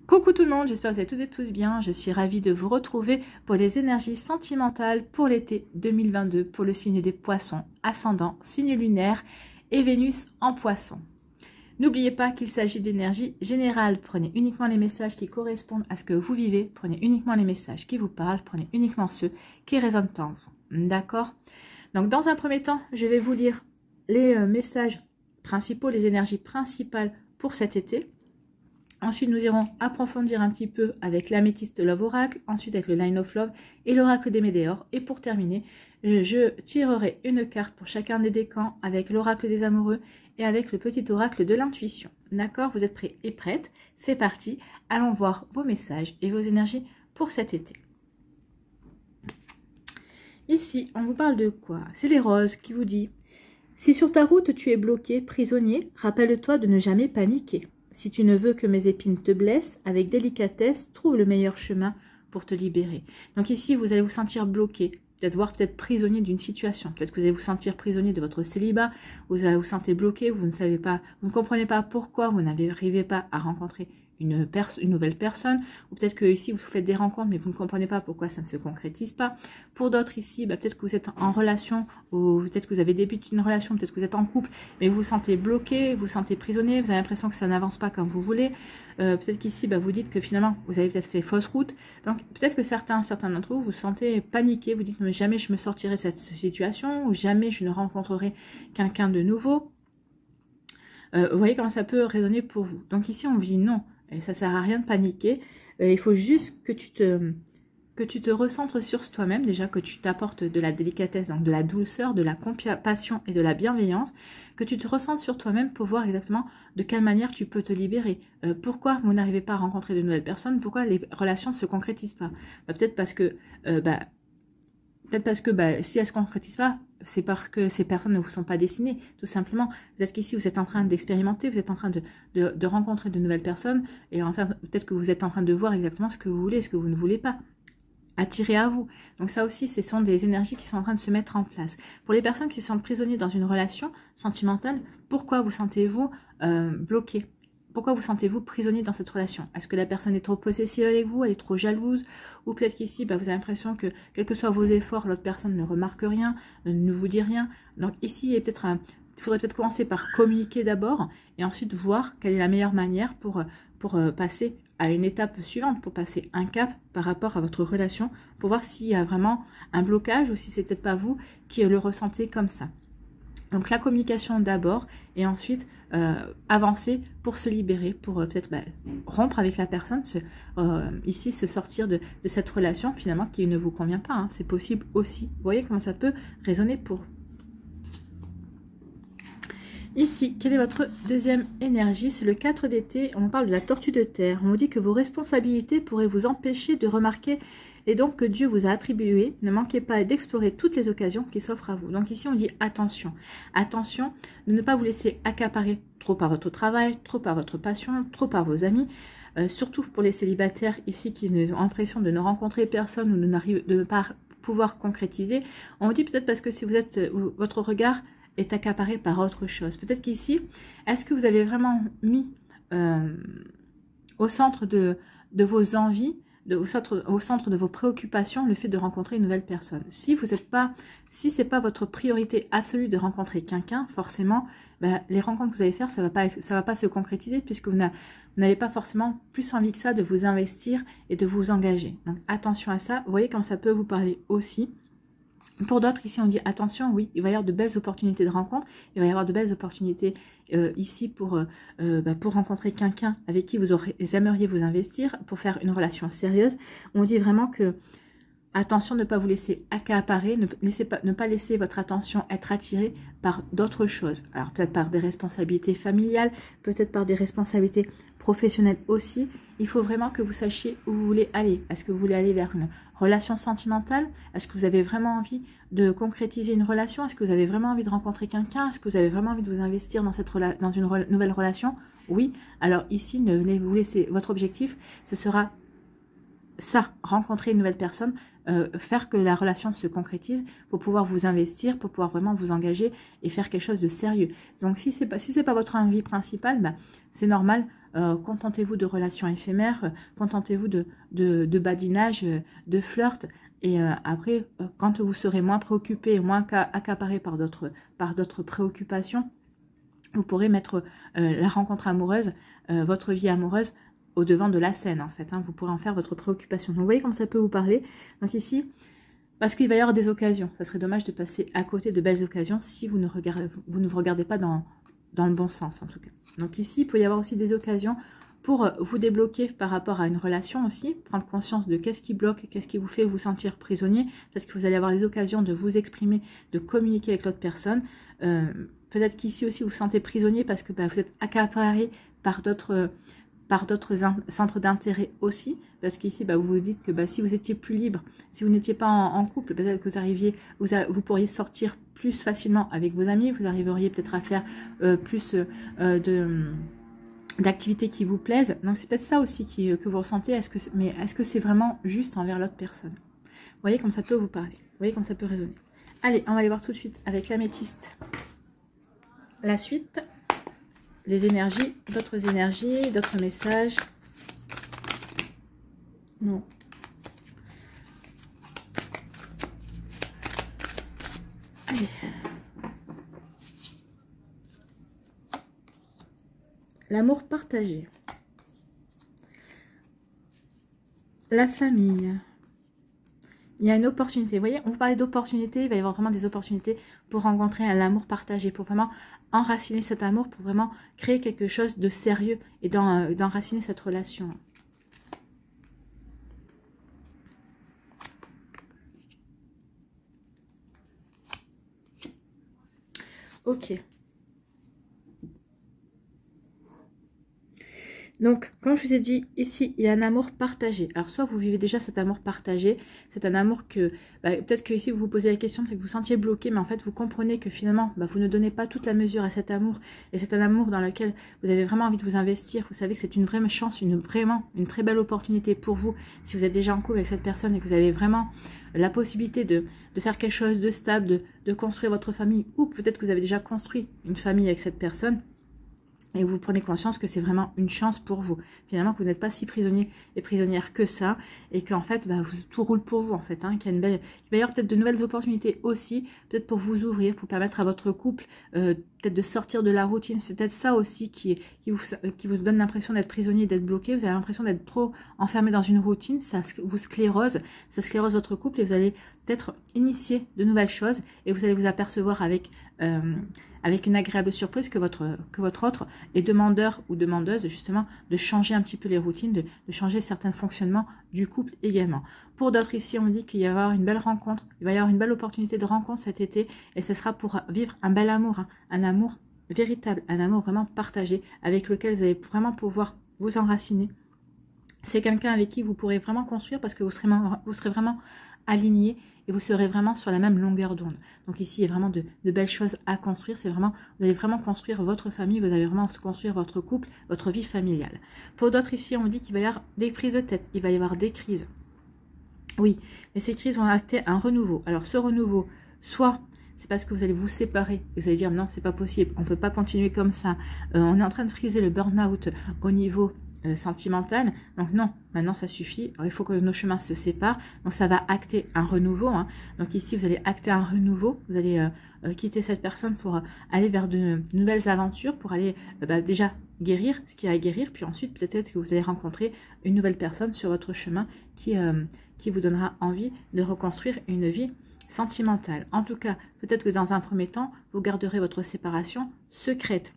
Coucou tout le monde, j'espère que vous allez toutes et tous bien. Je suis ravie de vous retrouver pour les énergies sentimentales pour l'été 2022 pour le signe des poissons, ascendant, signe lunaire et Vénus en poisson. N'oubliez pas qu'il s'agit d'énergie générale. Prenez uniquement les messages qui correspondent à ce que vous vivez. Prenez uniquement les messages qui vous parlent. Prenez uniquement ceux qui résonnent en vous. D'accord? Donc dans un premier temps, je vais vous lire les messages principaux, les énergies principales pour cet été. Ensuite, nous irons approfondir un petit peu avec l'améthyste Love Oracle, ensuite avec le Line of Love et l'Oracle des Météores. Et pour terminer, je tirerai une carte pour chacun des décans avec l'Oracle des Amoureux et avec le petit Oracle de l'Intuition. D'accord? Vous êtes prêts et prêtes? C'est parti. Allons voir vos messages et vos énergies pour cet été. Ici, on vous parle de quoi? C'est les roses qui vous dit « Si sur ta route tu es bloqué, prisonnier, rappelle-toi de ne jamais paniquer. Si tu ne veux que mes épines te blessent, avec délicatesse, trouve le meilleur chemin pour te libérer. » Donc ici, vous allez vous sentir bloqué, peut-être prisonnier d'une situation. Peut-être que vous allez vous sentir prisonnier de votre célibat, vous allez vous sentir bloqué, vous ne savez pas, vous ne comprenez pas pourquoi vous n'arrivez pas à rencontrer une nouvelle personne, ou peut-être que ici vous faites des rencontres mais vous ne comprenez pas pourquoi ça ne se concrétise pas. Pour d'autres ici, peut-être que vous êtes en relation, ou peut-être que vous avez débuté une relation, peut-être que vous êtes en couple, mais vous vous sentez bloqué, vous vous sentez prisonnier, vous avez l'impression que ça n'avance pas comme vous voulez. Peut-être qu'ici, vous dites que finalement, vous avez peut-être fait fausse route. Donc peut-être que certains d'entre vous vous sentez paniqué, vous dites mais jamais je me sortirai de cette situation, ou jamais je ne rencontrerai quelqu'un de nouveau. Vous voyez comment ça peut résonner pour vous. Donc ici, on vous dit non. Et ça sert à rien de paniquer. Il faut juste que tu te recentres sur toi-même, déjà que tu t'apportes de la délicatesse, donc de la douceur, de la compassion et de la bienveillance, que tu te recentres sur toi-même pour voir exactement de quelle manière tu peux te libérer. Pourquoi vous n'arrivez pas à rencontrer de nouvelles personnes? Pourquoi les relations ne se concrétisent pas? Peut-être parce que si elles ne se concrétisent pas, c'est parce que ces personnes ne vous sont pas destinées, tout simplement. Peut-être qu'ici, vous êtes en train d'expérimenter, vous êtes en train de rencontrer de nouvelles personnes, et enfin, peut-être que vous êtes en train de voir exactement ce que vous voulez, ce que vous ne voulez pas. Attirer à vous. Donc ça aussi, ce sont des énergies qui sont en train de se mettre en place. Pour les personnes qui se sentent prisonniers dans une relation sentimentale, pourquoi vous sentez-vous bloqué? Pourquoi vous sentez-vous prisonnier dans cette relation? Est-ce que la personne est trop possessive avec vous, elle est trop jalouse? Ou peut-être qu'ici, vous avez l'impression que, quels que soient vos efforts, l'autre personne ne remarque rien, ne vous dit rien. Donc ici, il faudrait peut-être commencer par communiquer d'abord, et ensuite voir quelle est la meilleure manière pour passer à une étape suivante, pour passer un cap par rapport à votre relation, pour voir s'il y a vraiment un blocage, ou si c'est peut-être pas vous qui le ressentez comme ça. Donc la communication d'abord, et ensuite avancer pour se libérer, pour peut-être rompre avec la personne, ici se sortir de cette relation finalement qui ne vous convient pas. Hein. C'est possible aussi. Vous voyez comment ça peut résonner pour vous. Ici, quelle est votre deuxième énergie? C'est le 4 d'été, on parle de la tortue de terre. On vous dit que vos responsabilités pourraient vous empêcher de remarquer les dons que Dieu vous a attribués. Ne manquez pas d'explorer toutes les occasions qui s'offrent à vous. Donc ici, on dit attention. Attention de ne pas vous laisser accaparer trop par votre travail, trop par votre passion, trop par vos amis. Surtout pour les célibataires ici qui ont l'impression de ne rencontrer personne ou de ne pas pouvoir concrétiser. On vous dit peut-être parce que si vous êtes, votre regard est accaparé par autre chose. Peut-être qu'ici, est-ce que vous avez vraiment mis au centre de vos envies, au centre de vos préoccupations, le fait de rencontrer une nouvelle personne? Si c'est pas votre priorité absolue de rencontrer quelqu'un, forcément, les rencontres que vous allez faire, ça va pas se concrétiser, puisque vous n'avez pas forcément plus envie que ça de vous investir et de vous engager. Donc attention à ça. Vous voyez comme ça peut vous parler aussi. Pour d'autres, ici, on dit attention, oui, il va y avoir de belles opportunités de rencontre, il va y avoir de belles opportunités ici pour rencontrer quelqu'un avec qui vous aimeriez vous investir, pour faire une relation sérieuse. On dit vraiment que attention de ne pas vous laisser accaparer, ne pas laisser votre attention être attirée par d'autres choses. Alors peut-être par des responsabilités familiales, peut-être par des responsabilités professionnelles aussi. Il faut vraiment que vous sachiez où vous voulez aller. Est-ce que vous voulez aller vers une relation sentimentale? Est-ce que vous avez vraiment envie de concrétiser une relation? Est-ce que vous avez vraiment envie de rencontrer quelqu'un? Est-ce que vous avez vraiment envie de vous investir dans une nouvelle relation? Oui. Alors ici, ne vous laissez, votre objectif, ce sera ça, rencontrer une nouvelle personne, faire que la relation se concrétise pour pouvoir vous investir, pour pouvoir vraiment vous engager et faire quelque chose de sérieux. Donc si c'est pas votre envie principale, bah, c'est normal. Contentez-vous de relations éphémères, contentez-vous de badinage, de flirt. Et après, quand vous serez moins préoccupé, moins accaparé par d'autres préoccupations, vous pourrez mettre la rencontre amoureuse, votre vie amoureuse, au devant de la scène, en fait. Hein. Vous pourrez en faire votre préoccupation. Donc, vous voyez comme ça peut vous parler. Donc ici, parce qu'il va y avoir des occasions. Ça serait dommage de passer à côté de belles occasions si vous ne vous regardez pas dans le bon sens, en tout cas. Donc ici, il peut y avoir aussi des occasions pour vous débloquer par rapport à une relation aussi, prendre conscience de qu'est-ce qui bloque, qu'est-ce qui vous fait vous sentir prisonnier, parce que vous allez avoir les occasions de vous exprimer, de communiquer avec l'autre personne. Peut-être qu'ici aussi vous vous sentez prisonnier parce que vous êtes accaparé par d'autres centres d'intérêt aussi, parce qu'ici vous vous dites que si vous étiez plus libre, si vous n'étiez pas en couple, peut-être que vous pourriez sortir plus facilement avec vos amis, vous arriveriez peut-être à faire plus d'activités qui vous plaisent. Donc c'est peut-être ça aussi que vous ressentez. Est-ce que c'est vraiment juste envers l'autre personne? Vous voyez comme ça peut vous parler, vous voyez comme ça peut résonner. Allez, on va aller voir tout de suite avec l'améthyste la suite des énergies, d'autres messages. Non. Allez. L'amour partagé. La famille. Il y a une opportunité. Vous voyez, on parlait d'opportunités. Il va y avoir vraiment des opportunités pour rencontrer un amour partagé, pour vraiment enraciner cet amour, pour vraiment créer quelque chose de sérieux et d'enraciner cette relation. Ok. Donc, comme je vous ai dit, ici, il y a un amour partagé. Alors, soit vous vivez déjà cet amour partagé, c'est un amour que, peut-être que ici, vous vous posez la question, c'est que vous sentiez bloqué, mais en fait, vous comprenez que finalement, vous ne donnez pas toute la mesure à cet amour. Et c'est un amour dans lequel vous avez vraiment envie de vous investir. Vous savez que c'est une vraie chance, vraiment une très belle opportunité pour vous. Si vous êtes déjà en couple avec cette personne et que vous avez vraiment la possibilité de faire quelque chose de stable, de construire votre famille, ou peut-être que vous avez déjà construit une famille avec cette personne, et vous prenez conscience que c'est vraiment une chance pour vous. Finalement, que vous n'êtes pas si prisonnier et prisonnière que ça. Et qu'en fait, tout roule pour vous, en fait. Hein, qu'il y a il va y avoir peut-être de nouvelles opportunités aussi. Peut-être pour vous ouvrir, pour permettre à votre couple peut-être de sortir de la routine. C'est peut-être ça aussi qui vous donne l'impression d'être prisonnier, d'être bloqué. Vous avez l'impression d'être trop enfermé dans une routine. Ça vous sclérose. Ça sclérose votre couple et vous allez peut-être initier de nouvelles choses. Et vous allez vous apercevoir avec une agréable surprise que votre autre est demandeur ou demandeuse justement de changer un petit peu les routines, de changer certains fonctionnements du couple également. Pour d'autres ici, on dit qu'il va y avoir une belle rencontre, il va y avoir une belle opportunité de rencontre cet été et ce sera pour vivre un bel amour, hein, un amour véritable, un amour vraiment partagé avec lequel vous allez vraiment pouvoir vous enraciner. C'est quelqu'un avec qui vous pourrez vraiment construire parce que vous serez vraiment aligné et vous serez vraiment sur la même longueur d'onde. Donc ici, il y a vraiment de belles choses à construire. C'est vraiment, vous allez vraiment construire votre famille, vous allez vraiment construire votre couple, votre vie familiale. Pour d'autres ici, on dit qu'il va y avoir des prises de tête, il va y avoir des crises. Oui, mais ces crises vont acter un renouveau. Alors ce renouveau, soit c'est parce que vous allez vous séparer et vous allez dire non, c'est pas possible, on peut pas continuer comme ça. On est en train de friser le burn-out au niveau sentimentale, donc non, maintenant ça suffit. Alors, il faut que nos chemins se séparent, donc ça va acter un renouveau, hein. Donc ici vous allez acter un renouveau, vous allez quitter cette personne pour aller vers de nouvelles aventures, pour aller déjà guérir ce qu'il y a à guérir, puis ensuite peut-être que vous allez rencontrer une nouvelle personne sur votre chemin qui vous donnera envie de reconstruire une vie sentimentale. En tout cas, peut-être que dans un premier temps, vous garderez votre séparation secrète.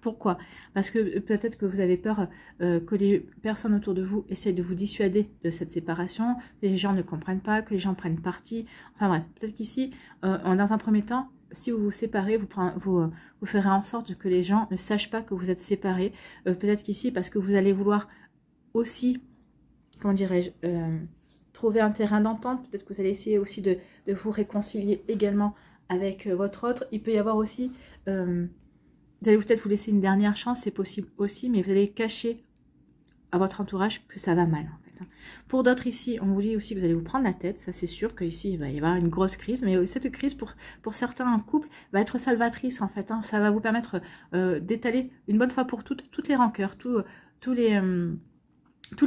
Pourquoi? Parce que peut-être que vous avez peur que les personnes autour de vous essayent de vous dissuader de cette séparation, que les gens ne comprennent pas, que les gens prennent parti. Enfin bref, peut-être qu'ici, dans un premier temps, si vous vous séparez, vous ferez en sorte que les gens ne sachent pas que vous êtes séparés. Peut-être qu'ici, parce que vous allez vouloir aussi, comment dirais-je, trouver un terrain d'entente. Peut-être que vous allez essayer aussi de vous réconcilier également avec votre autre. Il peut y avoir aussi... vous allez peut-être vous laisser une dernière chance, c'est possible aussi, mais vous allez cacher à votre entourage que ça va mal, en fait. hein. Pour d'autres ici, on vous dit aussi que vous allez vous prendre la tête, ça c'est sûr qu'ici il va y avoir une grosse crise, mais cette crise pour certains en couple va être salvatrice en fait, hein. Ça va vous permettre d'étaler une bonne fois pour toutes les rancœurs, tous les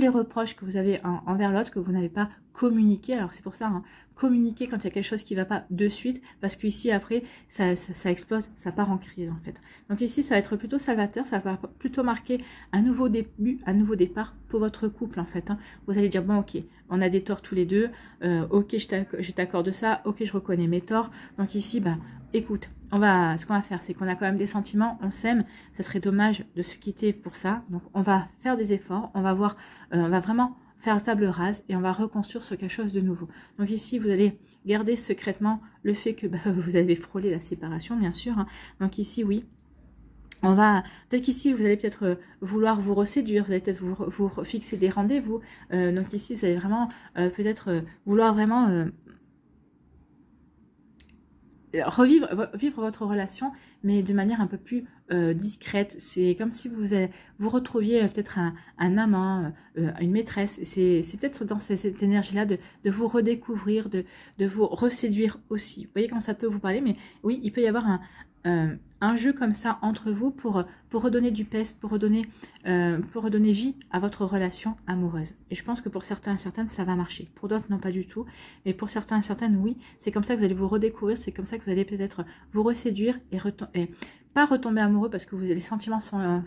reproches que vous avez envers l'autre, que vous n'avez pas communiqué. Alors c'est pour ça, hein, communiquer quand il y a quelque chose qui ne va pas de suite, parce qu'ici après ça explose, ça part en crise en fait. Donc ici ça va être plutôt salvateur, ça va plutôt marquer un nouveau début, un nouveau départ pour votre couple en fait, hein. Vous allez dire bon ok, on a des torts tous les deux, ok je t'accorde ça, ok je reconnais mes torts. Donc ici écoute, ce qu'on va faire, c'est qu'on a quand même des sentiments, on s'aime, ça serait dommage de se quitter pour ça. Donc on va faire des efforts, on va voir, on va vraiment faire table rase et on va reconstruire sur quelque chose de nouveau. Donc ici, vous allez garder secrètement le fait que vous avez frôlé la séparation, bien sûr, hein. Donc ici, oui, on va, peut-être qu'ici, vous allez peut-être vouloir vous reséduire, vous allez peut-être vous fixer des rendez-vous. Donc ici, vous allez vraiment peut-être vouloir vraiment vivre votre relation, mais de manière un peu plus discrète. C'est comme si vous retrouviez peut-être un amant, une maîtresse. C'est peut-être dans cette énergie-là de vous redécouvrir, de vous reséduire aussi. Vous voyez comment ça peut vous parler, mais oui, il peut y avoir un jeu comme ça entre vous pour redonner du peps, pour redonner vie à votre relation amoureuse. Et je pense que pour certains et certaines, ça va marcher. Pour d'autres, non, pas du tout. Mais pour certains et certaines, oui. C'est comme ça que vous allez vous redécouvrir. C'est comme ça que vous allez peut-être vous reséduire et pas retomber amoureux parce que les sentiments sont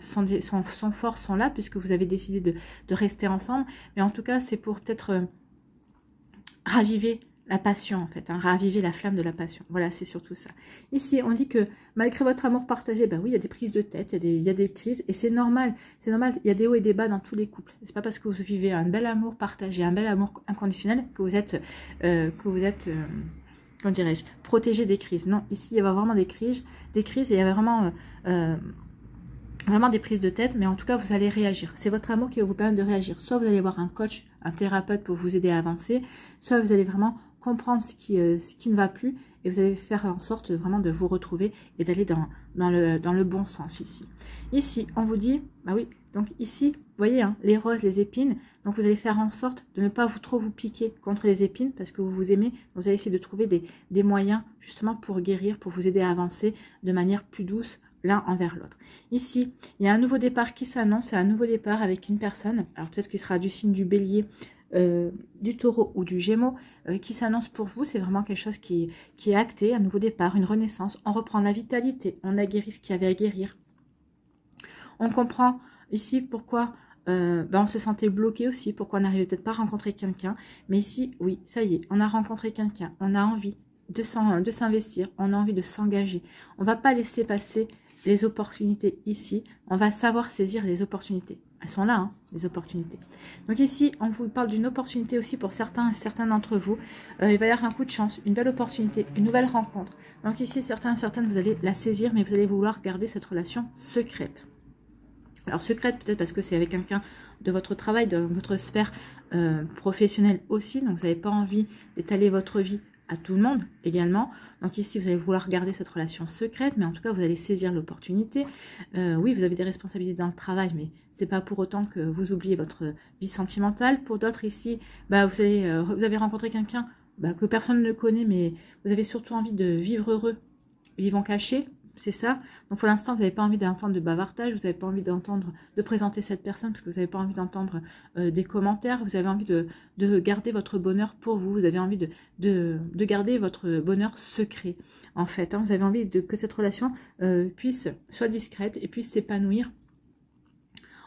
forts, sont là, puisque vous avez décidé de rester ensemble. Mais en tout cas, c'est pour peut-être raviver la passion en fait, hein, raviver la flamme de la passion. Voilà, c'est surtout ça. Ici, on dit que malgré votre amour partagé, oui, il y a des prises de tête, il y a des crises, et c'est normal. C'est normal, il y a des hauts et des bas dans tous les couples. C'est pas parce que vous vivez un bel amour partagé, un bel amour inconditionnel que vous êtes comment dirais-je, protégé des crises. Non, ici, il y a vraiment des crises et il y a vraiment des prises de tête, mais en tout cas, vous allez réagir. C'est votre amour qui va vous permettre de réagir. Soit vous allez voir un coach, un thérapeute pour vous aider à avancer, soit vous allez vraiment comprendre ce qui ne va plus et vous allez faire en sorte vraiment de vous retrouver et d'aller dans le bon sens ici. Ici, on vous dit, oui, donc ici, vous voyez, hein, les roses, les épines, donc vous allez faire en sorte de ne pas trop vous piquer contre les épines parce que vous vous aimez. Vous allez essayer de trouver des moyens justement pour guérir, pour vous aider à avancer de manière plus douce l'un envers l'autre. Ici, il y a un nouveau départ qui s'annonce, c'est un nouveau départ avec une personne, alors peut-être qu'il sera du signe du bélier, du taureau ou du gémeaux, qui s'annonce pour vous. C'est vraiment quelque chose qui est acté, un nouveau départ, une renaissance. On reprend la vitalité, on a guéri ce qu'il y avait à guérir. On comprend ici pourquoi on se sentait bloqué aussi, pourquoi on n'arrivait peut-être pas à rencontrer quelqu'un. Mais ici, oui, ça y est, on a rencontré quelqu'un, on a envie de s'investir, on a envie de s'engager. On ne va pas laisser passer les opportunités ici, on va savoir saisir les opportunités. Elles sont là, hein, les opportunités. Donc ici, on vous parle d'une opportunité aussi pour certains d'entre vous. Il va y avoir un coup de chance, une belle opportunité, une nouvelle rencontre. Donc ici, certains et certaines, vous allez la saisir, mais vous allez vouloir garder cette relation secrète. Alors secrète peut-être parce que c'est avec quelqu'un de votre travail, de votre sphère professionnelle aussi. Donc vous n'avez pas envie d'étaler votre vie à tout le monde également. Donc ici, vous allez vouloir garder cette relation secrète, mais en tout cas, vous allez saisir l'opportunité. Oui, vous avez des responsabilités dans le travail, mais c'est pas pour autant que vous oubliez votre vie sentimentale. Pour d'autres ici, vous avez rencontré quelqu'un que personne ne connaît, mais vous avez surtout envie de vivre heureux, vivant caché. C'est ça. Donc pour l'instant, vous n'avez pas envie d'entendre de bavardage, vous n'avez pas envie de présenter cette personne parce que vous n'avez pas envie d'entendre des commentaires, vous avez envie de garder votre bonheur pour vous, vous avez envie de garder votre bonheur secret en fait, hein. Vous avez envie que cette relation soit discrète et puisse s'épanouir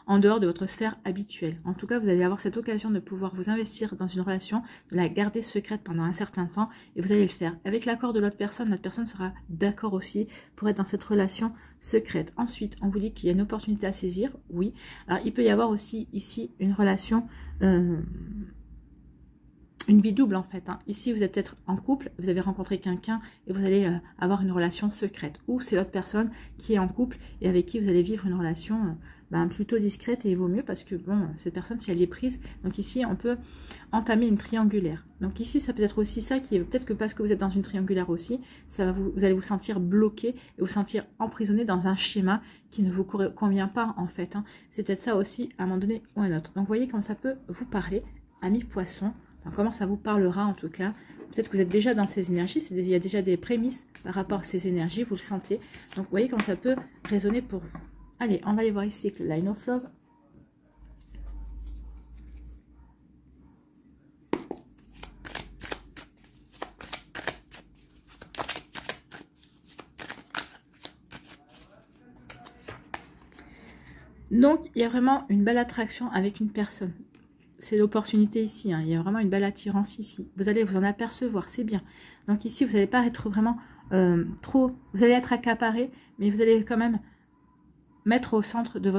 en dehors de votre sphère habituelle. En tout cas, vous allez avoir cette occasion de pouvoir vous investir dans une relation, de la garder secrète pendant un certain temps, et vous allez le faire. Avec l'accord de l'autre personne sera d'accord aussi pour être dans cette relation secrète. Ensuite, on vous dit qu'il y a une opportunité à saisir, oui. Alors, il peut y avoir aussi ici une relation... une vie double en fait, hein. Ici vous êtes peut-être en couple, vous avez rencontré quelqu'un et vous allez avoir une relation secrète, ou c'est l'autre personne qui est en couple et avec qui vous allez vivre une relation plutôt discrète, et il vaut mieux parce que bon, cette personne, si elle est prise, donc ici on peut entamer une triangulaire. Donc ici ça peut être aussi ça qui est peut-être que parce que vous êtes dans une triangulaire aussi, vous allez vous sentir bloqué et vous sentir emprisonné dans un schéma qui ne vous convient pas en fait, hein. C'est peut-être ça aussi à un moment donné ou à un autre. Donc vous voyez comment ça peut vous parler. ami poisson. Enfin, comment ça vous parlera en tout cas. Peut-être que vous êtes déjà dans ces énergies. Il y a déjà des prémices par rapport à ces énergies. Vous le sentez. Donc, vous voyez comment ça peut résonner pour vous. Allez, on va aller voir ici avec le Line of Love. Donc, il y a vraiment une belle attraction avec une personne. C'est l'opportunité ici. Hein. Il y a vraiment une belle attirance ici. Vous allez vous en apercevoir, c'est bien. Donc ici, vous n'allez pas être vraiment trop... Vous allez être accaparé, mais vous allez quand même mettre au centre de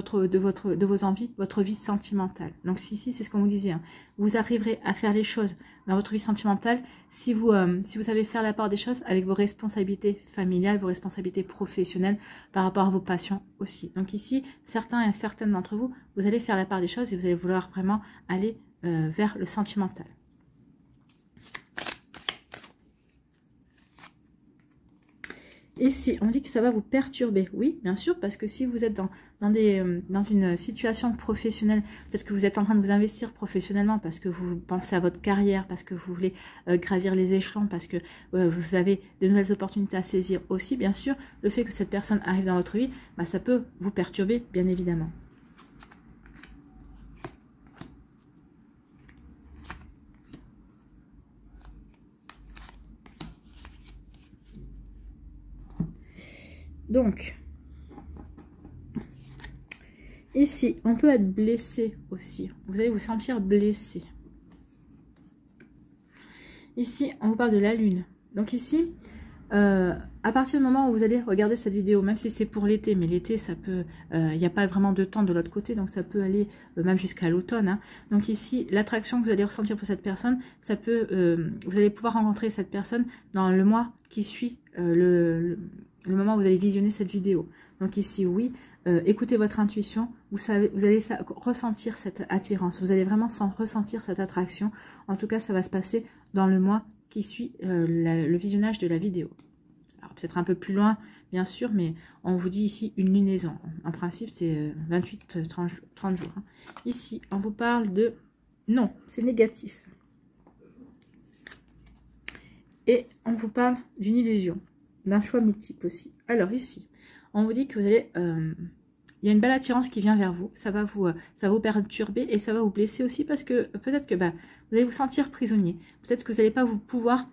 vos envies, votre vie sentimentale. Donc ici, c'est ce qu'on vous disait. Hein. Vous arriverez à faire les choses dans votre vie sentimentale si vous savez faire la part des choses avec vos responsabilités familiales, vos responsabilités professionnelles par rapport à vos passions aussi. Donc ici, certains et certaines d'entre vous, vous allez faire la part des choses et vous allez vouloir vraiment aller vers le sentimental. Ici, on dit que ça va vous perturber. Oui, bien sûr, parce que si vous êtes dans une situation professionnelle, peut-être que vous êtes en train de vous investir professionnellement parce que vous pensez à votre carrière, parce que vous voulez gravir les échelons, parce que vous avez de nouvelles opportunités à saisir aussi, bien sûr, le fait que cette personne arrive dans votre vie, bah, ça peut vous perturber, bien évidemment. Donc, ici, on peut être blessé aussi. Vous allez vous sentir blessé. Ici, on vous parle de la lune. Donc ici, à partir du moment où vous allez regarder cette vidéo, même si c'est pour l'été, mais l'été, ça peut, il n'y a pas vraiment de temps de l'autre côté, donc ça peut aller même jusqu'à l'automne. Hein. Donc ici, l'attraction que vous allez ressentir pour cette personne, ça peut, vous allez pouvoir rencontrer cette personne dans le mois qui suit le moment où vous allez visionner cette vidéo. Donc ici, oui, écoutez votre intuition, vous allez ressentir cette attirance, vous allez vraiment ressentir cette attraction. En tout cas, ça va se passer dans le mois qui suit le visionnage de la vidéo. Alors peut-être un peu plus loin, bien sûr, mais on vous dit ici une lunaison. En principe, c'est 28-30 jours. Hein. Ici, on vous parle de... Non, c'est négatif. Et on vous parle d'une illusion, d'un choix multiple aussi. Alors ici, on vous dit que vous allez... il y a une belle attirance qui vient vers vous, ça va vous perturber et ça va vous blesser aussi parce que peut-être que vous allez vous sentir prisonnier. Peut-être que vous n'allez pas vous pouvoir,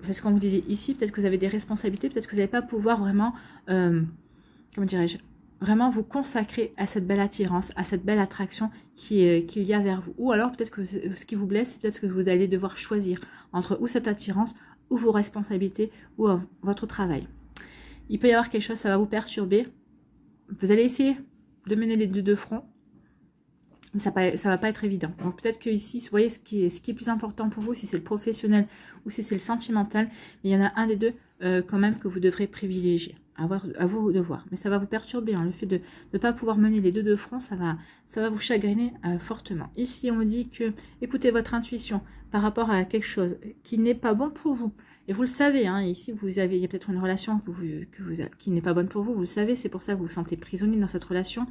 c'est ce qu'on vous disait ici, peut-être que vous avez des responsabilités, peut-être que vous n'allez pas pouvoir vraiment, comment dirais-je, vraiment vous consacrer à cette belle attirance, à cette belle attraction qu'il y a vers vous. Ou alors peut-être que ce qui vous blesse, c'est peut-être que vous allez devoir choisir entre ou cette attirance ou vos responsabilités ou votre travail. Il peut y avoir quelque chose, ça va vous perturber. Vous allez essayer de mener les deux de front, mais ça va pas être évident. Donc peut-être que ici, vous voyez ce qui est plus important pour vous, si c'est le professionnel ou si c'est le sentimental, mais il y en a un des deux quand même que vous devrez privilégier. À vous de voir. Mais ça va vous perturber. Hein. Le fait de ne pas pouvoir mener les deux de front, ça va vous chagriner fortement. Ici, on me dit que écoutez votre intuition par rapport à quelque chose qui n'est pas bon pour vous. Et vous le savez, hein, ici, il y a peut-être une relation qui n'est pas bonne pour vous. Vous le savez, c'est pour ça que vous vous sentez prisonnier dans cette relation.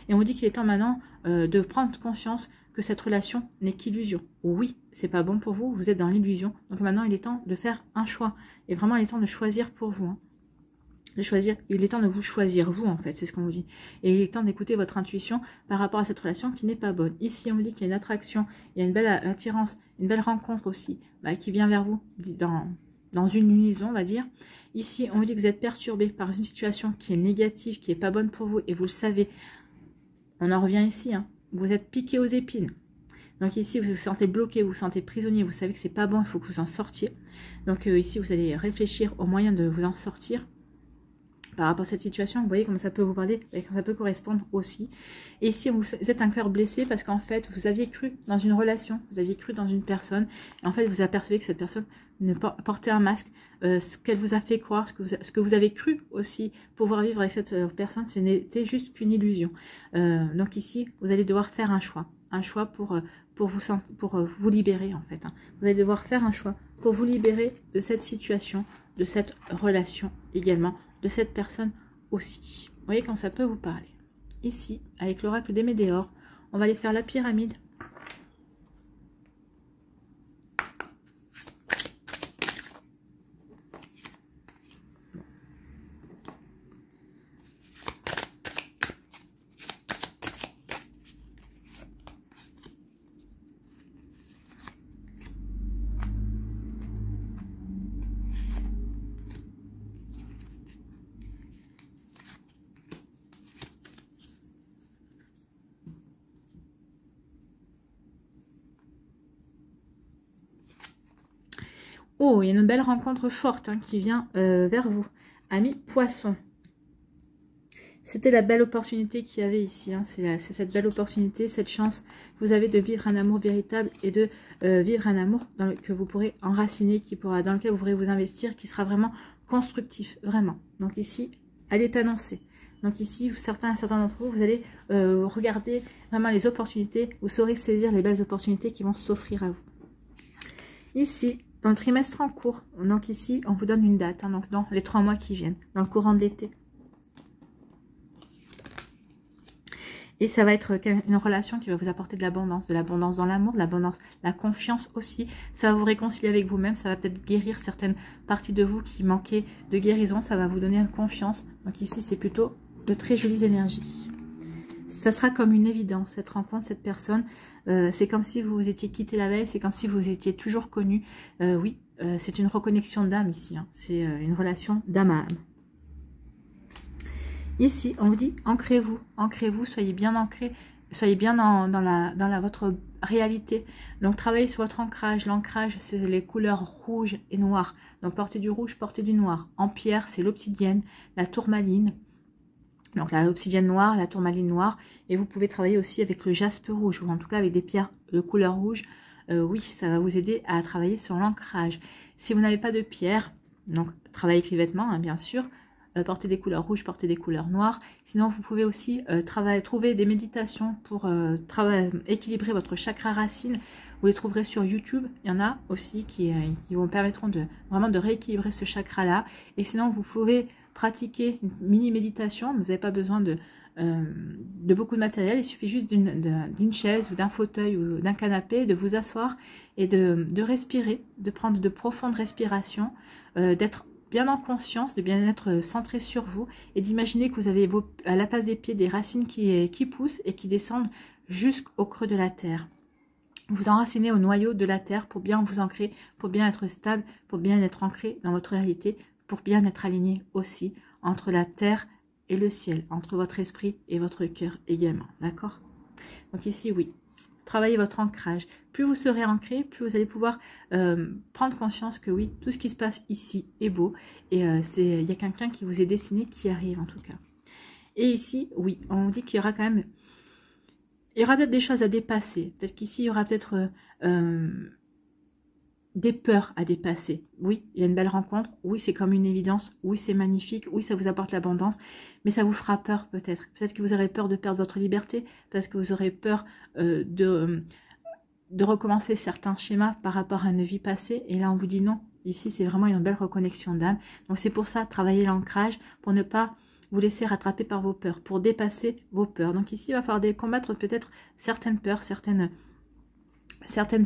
Et on vous dit qu'il est temps maintenant de prendre conscience que cette relation n'est qu'illusion. Oui, c'est pas bon pour vous, vous êtes dans l'illusion. Donc maintenant, il est temps de faire un choix. Et vraiment, il est temps de choisir pour vous. Hein. De choisir, il est temps de vous choisir, vous, en fait, c'est ce qu'on vous dit. Et il est temps d'écouter votre intuition par rapport à cette relation qui n'est pas bonne. Ici, on vous dit qu'il y a une attraction, il y a une belle attirance, une belle rencontre aussi, qui vient vers vous dans une liaison, on va dire. Ici, on vous dit que vous êtes perturbé par une situation qui est négative, qui n'est pas bonne pour vous, et vous le savez. On en revient ici, hein. Vous êtes piqué aux épines. Donc ici, vous vous sentez bloqué, vous vous sentez prisonnier, vous savez que c'est pas bon, il faut que vous en sortiez. Donc ici, vous allez réfléchir aux moyens de vous en sortir. Par rapport à cette situation, vous voyez comment ça peut vous parler, et comment ça peut correspondre aussi. Et ici, vous êtes un cœur blessé parce qu'en fait, vous aviez cru dans une relation, vous aviez cru dans une personne, et en fait, vous apercevez que cette personne ne portait un masque, ce qu'elle vous a fait croire, ce que vous avez cru aussi pouvoir vivre avec cette personne, ce n'était juste qu'une illusion. Donc ici, vous allez devoir faire un choix pour vous libérer en fait. Hein. Vous allez devoir faire un choix pour vous libérer de cette situation, de cette relation également, de cette personne aussi. Vous voyez quand ça peut vous parler. Ici, avec l'oracle des Médéors, on va aller faire la pyramide. Oh, il y a une belle rencontre forte hein, qui vient vers vous. Amis poissons. C'était la belle opportunité qu'il y avait ici. Hein. C'est cette belle opportunité, cette chance que vous avez de vivre un amour véritable et de vivre un amour que vous pourrez enraciner, dans lequel vous pourrez vous investir, qui sera vraiment constructif, vraiment. Donc ici, elle est annoncée. Donc ici, certains d'entre vous, vous allez regarder vraiment les opportunités, vous saurez saisir les belles opportunités qui vont s'offrir à vous. Ici, dans le trimestre en cours, donc ici, on vous donne une date, hein, donc dans les 3 mois qui viennent, dans le courant de l'été. Et ça va être une relation qui va vous apporter de l'abondance dans l'amour, de l'abondance, la confiance aussi. Ça va vous réconcilier avec vous-même, ça va peut-être guérir certaines parties de vous qui manquaient de guérison, ça va vous donner confiance. Donc ici, c'est plutôt de très jolies énergies. Ça sera comme une évidence, cette rencontre, cette personne. C'est comme si vous vous étiez quitté la veille, c'est comme si vous étiez toujours connu. Oui, c'est une reconnexion d'âme ici, hein. C'est une relation d'âme à âme. Ici, on vous dit, ancrez-vous, soyez bien ancrés, soyez bien dans votre réalité. Donc, travaillez sur votre ancrage. L'ancrage, c'est les couleurs rouge et noir. Donc, portez du rouge, portez du noir. En pierre, c'est l'obsidienne, la tourmaline. Donc, la obsidienne noire, la tourmaline noire. Et vous pouvez travailler aussi avec le jaspe rouge, ou en tout cas avec des pierres de couleur rouge. Oui, ça va vous aider à travailler sur l'ancrage. Si vous n'avez pas de pierre, donc, travaillez avec les vêtements, hein, bien sûr. Portez des couleurs rouges, portez des couleurs noires. Sinon, vous pouvez aussi trouver des méditations pour équilibrer votre chakra racine. Vous les trouverez sur YouTube. Il y en a aussi qui vous permettront vraiment de rééquilibrer ce chakra-là. Et sinon, vous pouvez pratiquer une mini-méditation. Vous n'avez pas besoin de beaucoup de matériel. Il suffit juste d'une chaise ou d'un fauteuil ou d'un canapé, de vous asseoir et de respirer, de prendre de profondes respirations, d'être bien en conscience, de bien être centré sur vous et d'imaginer que vous avez à la place des pieds des racines qui poussent et qui descendent jusqu'au creux de la terre. Vous enracinez au noyau de la terre pour bien vous ancrer, pour bien être stable, pour bien être ancré dans votre réalité, pour bien être aligné aussi entre la terre et le ciel, entre votre esprit et votre cœur également, d'accord? Donc ici, oui. Travaillez votre ancrage. Plus vous serez ancré, plus vous allez pouvoir prendre conscience que oui, tout ce qui se passe ici est beau. Et il y a quelqu'un qui vous est destiné, qui arrive en tout cas. Et ici, oui, on vous dit qu'il y aura quand même... Il y aura peut-être des choses à dépasser. Peut-être qu'ici, il y aura peut-être des peurs à dépasser. Oui, il y a une belle rencontre. Oui, c'est comme une évidence. Oui, c'est magnifique. Oui, ça vous apporte l'abondance. Mais ça vous fera peur peut-être. Peut-être que vous aurez peur de perdre votre liberté. Parce que vous aurez peur de recommencer certains schémas par rapport à une vie passée. Et là, on vous dit non. Ici, c'est vraiment une belle reconnexion d'âme. Donc, c'est pour ça, travailler l'ancrage pour ne pas vous laisser rattraper par vos peurs, pour dépasser vos peurs. Donc, ici, il va falloir combattre peut-être certaines peurs, certaines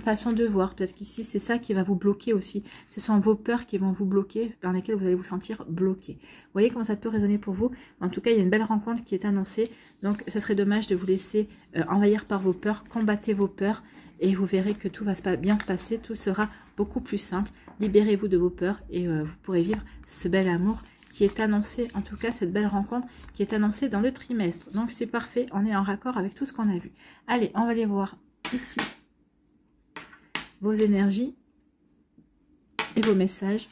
façons de voir. Peut-être qu'ici, c'est ça qui va vous bloquer aussi. Ce sont vos peurs qui vont vous bloquer, dans lesquelles vous allez vous sentir bloqué. Vous voyez comment ça peut résonner pour vous? En tout cas, il y a une belle rencontre qui est annoncée. Donc, ça serait dommage de vous laisser envahir par vos peurs. Combattez vos peurs et vous verrez que tout va bien se passer. Tout sera beaucoup plus simple. Libérez-vous de vos peurs et vous pourrez vivre ce bel amour qui est annoncé, en tout cas cette belle rencontre qui est annoncée dans le trimestre. Donc, c'est parfait. On est en raccord avec tout ce qu'on a vu. Allez, on va aller voir ici vos énergies et vos messages.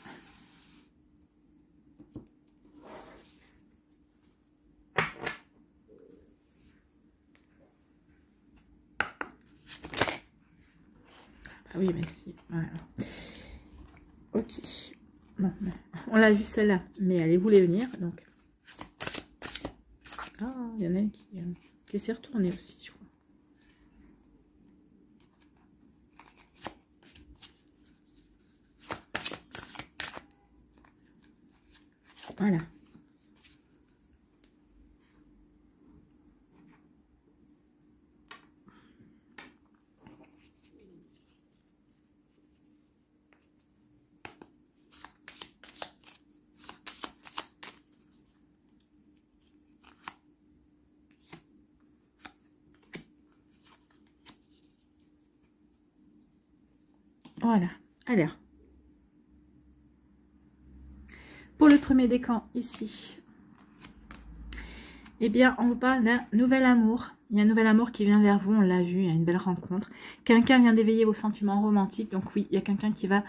Ah oui, mais si. Voilà. Ok. Bon, on l'a vu celle-là, mais elle voulait venir, donc. Ah, il y en a une qui s'est retournée aussi, je crois. Voilà. Voilà. Alors. Pour le premier décan, ici, eh bien, on vous parle d'un nouvel amour. Il y a un nouvel amour qui vient vers vous, on l'a vu, il y a une belle rencontre. Quelqu'un vient d'éveiller vos sentiments romantiques, donc oui, il y a quelqu'un qui va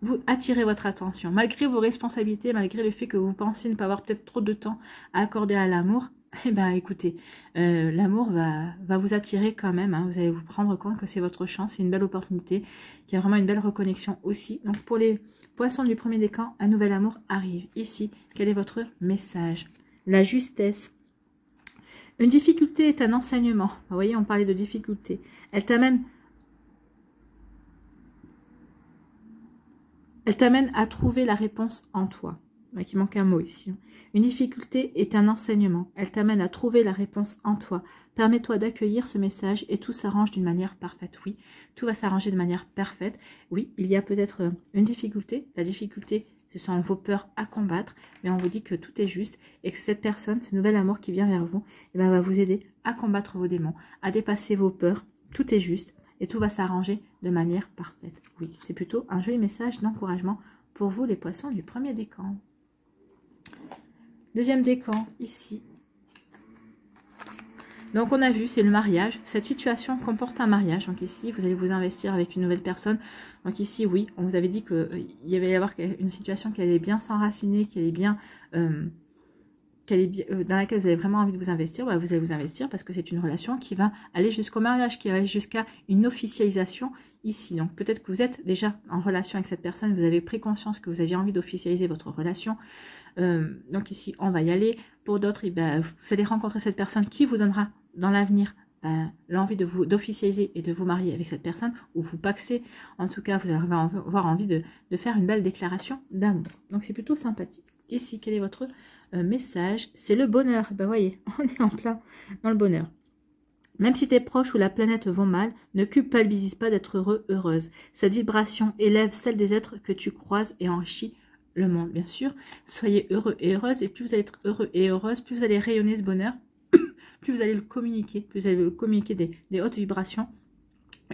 vous attirez votre attention. Malgré vos responsabilités, malgré le fait que vous pensez ne pas avoir peut-être trop de temps à accorder à l'amour, eh ben écoutez, l'amour va vous attirer quand même. Hein. Vous allez vous rendre compte que c'est votre chance, c'est une belle opportunité, qu'il y a vraiment une belle reconnexion aussi. Donc pour les poissons du premier décan, un nouvel amour arrive. Ici, quel est votre message? La justesse. Une difficulté est un enseignement. Vous voyez, on parlait de difficulté. Elle t'amène à trouver la réponse en toi. Il manque un mot ici. Une difficulté est un enseignement. Elle t'amène à trouver la réponse en toi. Permets-toi d'accueillir ce message et tout s'arrange d'une manière parfaite. Oui, tout va s'arranger de manière parfaite. Oui, il y a peut-être une difficulté. La difficulté, ce sont vos peurs à combattre. Mais on vous dit que tout est juste et que cette personne, ce nouvel amour qui vient vers vous, eh ben, va vous aider à combattre vos démons, à dépasser vos peurs. Tout est juste et tout va s'arranger de manière parfaite. Oui, c'est plutôt un joli message d'encouragement pour vous, les poissons du premier décan. Deuxième décan, ici. Donc, on a vu, c'est le mariage. Cette situation comporte un mariage. Donc, ici, vous allez vous investir avec une nouvelle personne. Donc, ici, oui, on vous avait dit qu'il y avait y avoir une situation qui allait bien s'enraciner, qui allait bien... dans laquelle vous avez vraiment envie de vous investir. Bah, vous allez vous investir parce que c'est une relation qui va aller jusqu'au mariage, qui va aller jusqu'à une officialisation ici. Donc, peut-être que vous êtes déjà en relation avec cette personne. Vous avez pris conscience que vous aviez envie d'officialiser votre relation. Donc ici, on va y aller. Pour d'autres, ben, vous allez rencontrer cette personne qui vous donnera dans l'avenir l'envie d'officialiser et de vous marier avec cette personne, ou vous paxer. En tout cas, vous allez avoir envie de faire une belle déclaration d'amour. Donc c'est plutôt sympathique. Ici, quel est votre message? C'est le bonheur. Ben voyez, on est en plein dans le bonheur. Même si tes proches ou la planète vont mal, ne culpabilise pas d'être heureux, heureuse. Cette vibration élève celle des êtres que tu croises et enrichit le monde, bien sûr. Soyez heureux et heureuse, et plus vous allez être heureux et heureuse, plus vous allez rayonner ce bonheur, plus vous allez le communiquer, plus vous allez communiquer des hautes vibrations,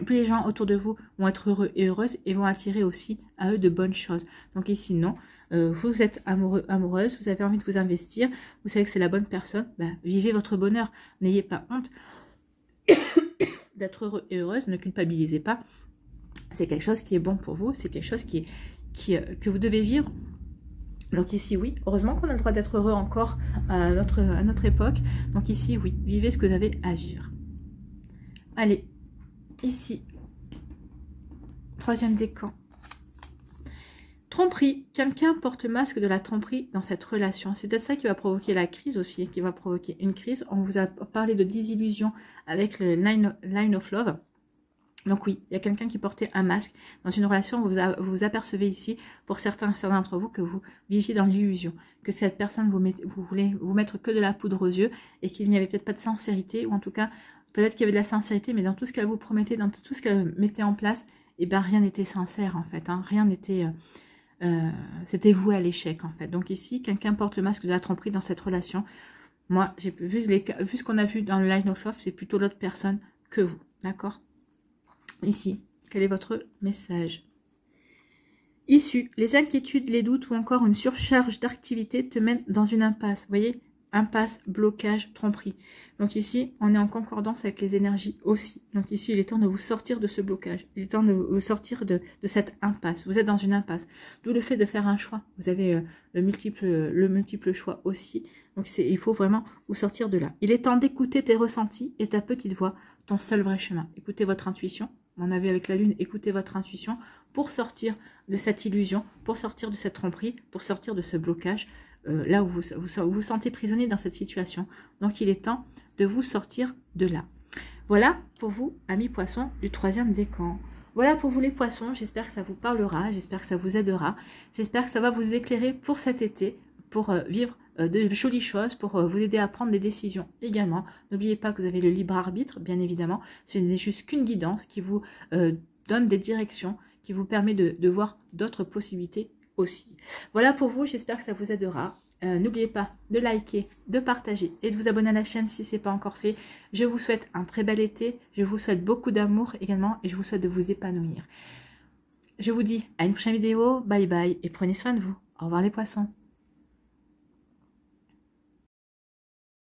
plus les gens autour de vous vont être heureux et heureuses et vont attirer aussi à eux de bonnes choses. Donc ici, non, vous êtes amoureux, amoureuse, vous avez envie de vous investir, vous savez que c'est la bonne personne, ben, vivez votre bonheur, n'ayez pas honte d'être heureux et heureuse, ne culpabilisez pas, c'est quelque chose qui est bon pour vous, c'est quelque chose que vous devez vivre. Donc ici, oui, heureusement qu'on a le droit d'être heureux encore à notre époque. Donc ici, oui, vivez ce que vous avez à vivre. Allez, ici, troisième décan. Tromperie. Quelqu'un porte le masque de la tromperie dans cette relation. C'est peut-être ça qui va provoquer la crise aussi, qui va provoquer une crise. On vous a parlé de désillusion avec le Line of Love. Donc oui, il y a quelqu'un qui portait un masque dans une relation. Vous vous apercevez ici, pour certains d'entre vous, que vous viviez dans l'illusion, que cette personne vous voulez vous mettre que de la poudre aux yeux et qu'il n'y avait peut-être pas de sincérité, ou en tout cas, peut-être qu'il y avait de la sincérité, mais dans tout ce qu'elle vous promettait, dans tout ce qu'elle mettait en place, eh ben rien n'était sincère en fait, hein. Rien n'était... c'était voué à l'échec en fait. Donc ici, quelqu'un porte le masque de la tromperie dans cette relation. Moi, j'ai vu ce qu'on a vu dans le Line of Love, c'est plutôt l'autre personne que vous, d'accord? Ici, quel est votre message? Issu, les inquiétudes, les doutes ou encore une surcharge d'activité te mènent dans une impasse. Vous voyez, impasse, blocage, tromperie. Donc ici, on est en concordance avec les énergies aussi. Donc ici, il est temps de vous sortir de ce blocage. Il est temps de vous sortir de cette impasse. Vous êtes dans une impasse. D'où le fait de faire un choix. Vous avez le multiple choix aussi. Donc il faut vraiment vous sortir de là. Il est temps d'écouter tes ressentis et ta petite voix, ton seul vrai chemin. Écoutez votre intuition. On a vu avec la lune, écoutez votre intuition pour sortir de cette illusion, pour sortir de cette tromperie, pour sortir de ce blocage, là où vous sentez prisonnier dans cette situation. Donc il est temps de vous sortir de là. Voilà pour vous, amis poissons du troisième décan. Voilà pour vous les poissons, j'espère que ça vous parlera, j'espère que ça vous aidera, j'espère que ça va vous éclairer pour cet été, pour vivre de jolies choses, pour vous aider à prendre des décisions également. N'oubliez pas que vous avez le libre arbitre, bien évidemment. Ce n'est juste qu'une guidance qui vous donne des directions, qui vous permet de voir d'autres possibilités aussi. Voilà pour vous, j'espère que ça vous aidera. N'oubliez pas de liker, de partager et de vous abonner à la chaîne si ce n'est pas encore fait. Je vous souhaite un très bel été, je vous souhaite beaucoup d'amour également et je vous souhaite de vous épanouir. Je vous dis à une prochaine vidéo, bye bye et prenez soin de vous. Au revoir les poissons.